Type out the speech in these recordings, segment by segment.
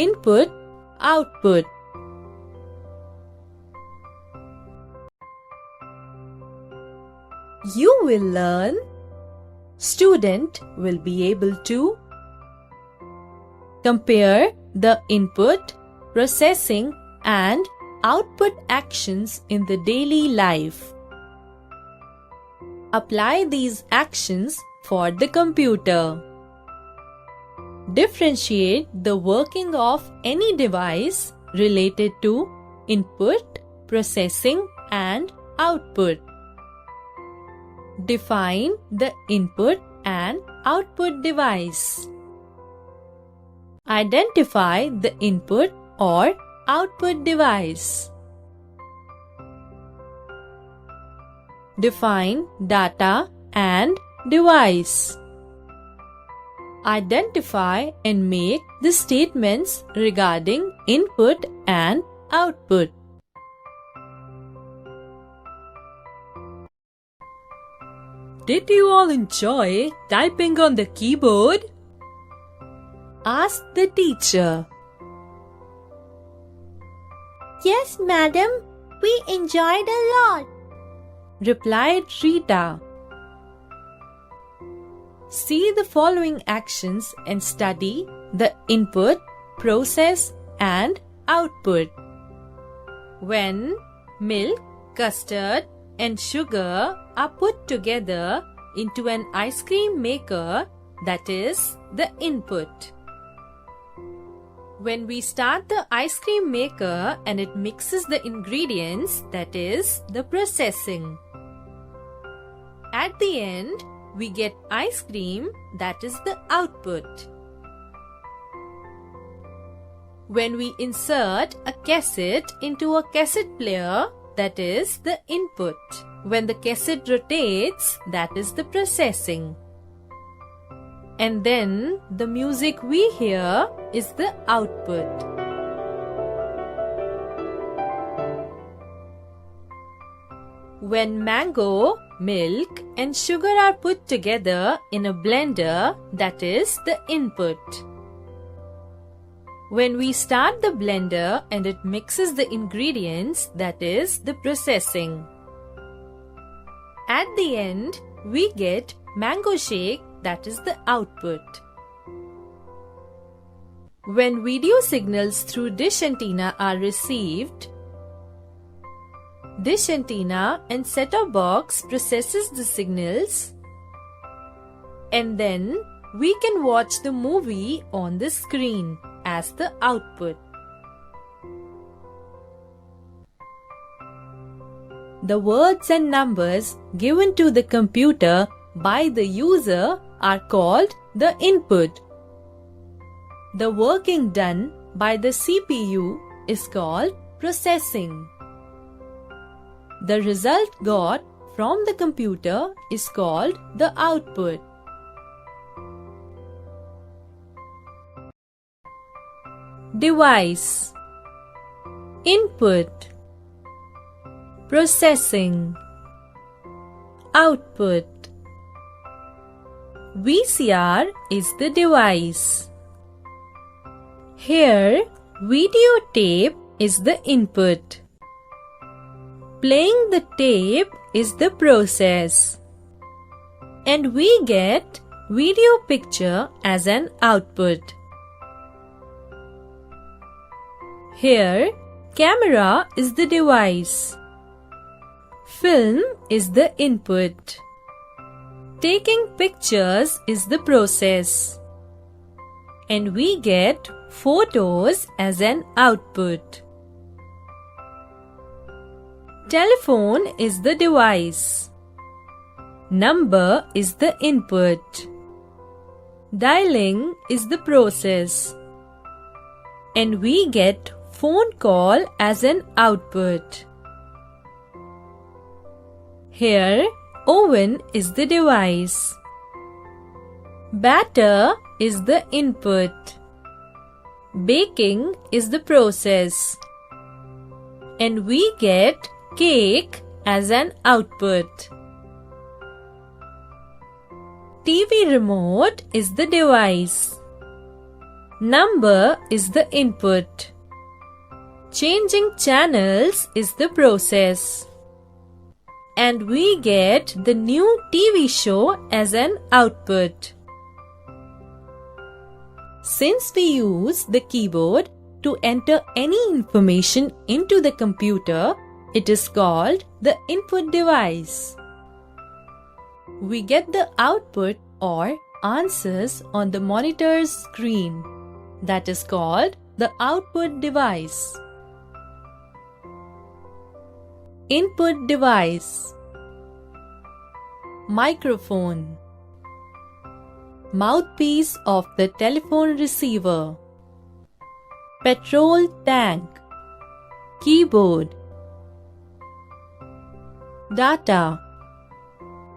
Input, output. You will learn. Student will be able to compare the input, processing and output actions in the daily life. Apply these actions for the computer. Differentiate the working of any device related to input, processing and output. Define the input and output device. Identify the input or output device. Define data and device. Identify and make the statements regarding input and output. Did you all enjoy typing on the keyboard? Asked the teacher. Yes, madam, we enjoyed a lot, replied Rita. See the following actions and study the input, process and output. When milk, custard and sugar are put together into an ice cream maker, that is the input. When we start the ice cream maker and it mixes the ingredients, that is the processing. At the end, we get ice cream, that is the output. When we insert a cassette into a cassette player, that is the input. When the cassette rotates, that is the processing. And then the music we hear is the output. When mango, milk and sugar are put together in a blender, that is the input. When we start the blender and it mixes the ingredients, that is the processing. At the end, we get mango shake, that is the output. When video signals through dish antenna are received, dish antenna and set-top box processes the signals and then we can watch the movie on the screen as the output. The words and numbers given to the computer by the user are called the input. The working done by the CPU is called processing. The result got from the computer is called the output. Device, input, processing, output. VCR is the device. Here, videotape is the input. Playing the tape is the process. And we get video picture as an output. Here, camera is the device. Film is the input. Taking pictures is the process. And we get photos as an output. Telephone is the device. Number is the input. Dialing is the process. And we get phone call as an output. Here, oven is the device. Batter is the input. Baking is the process. And we get cake as an output. TV remote is the device. Number is the input. Changing channels is the process. And we get the new TV show as an output. Since we use the keyboard to enter any information into the computer, it is called the input device. We get the output or answers on the monitor's screen. That is called the output device. Input device. Microphone. Mouthpiece of the telephone receiver. Petrol tank. Keyboard. Data.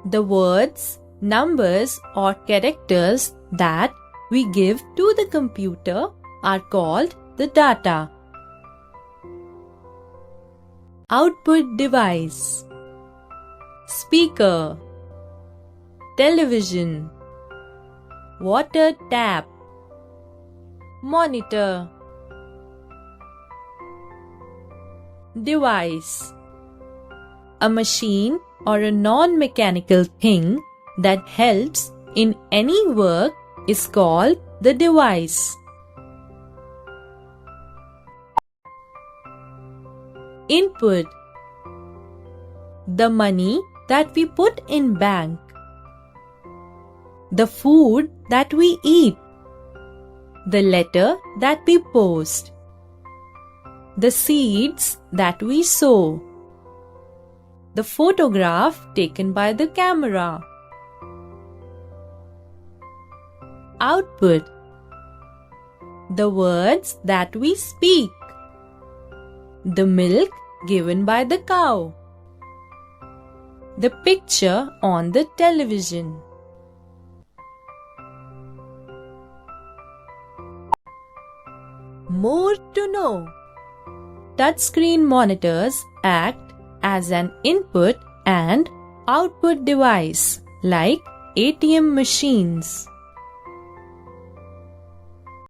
The words, numbers or characters that we give to the computer are called the data. Output device. Speaker. Television. Water tap. Monitor. Device. A machine or a non-mechanical thing that helps in any work is called the device. Input. The money that we put in bank. The food that we eat. The letter that we post. The seeds that we sow. The photograph taken by the camera. Output. The words that we speak. The milk given by the cow. The picture on the television. More to know. Touchscreen monitors act as an input and output device like ATM machines.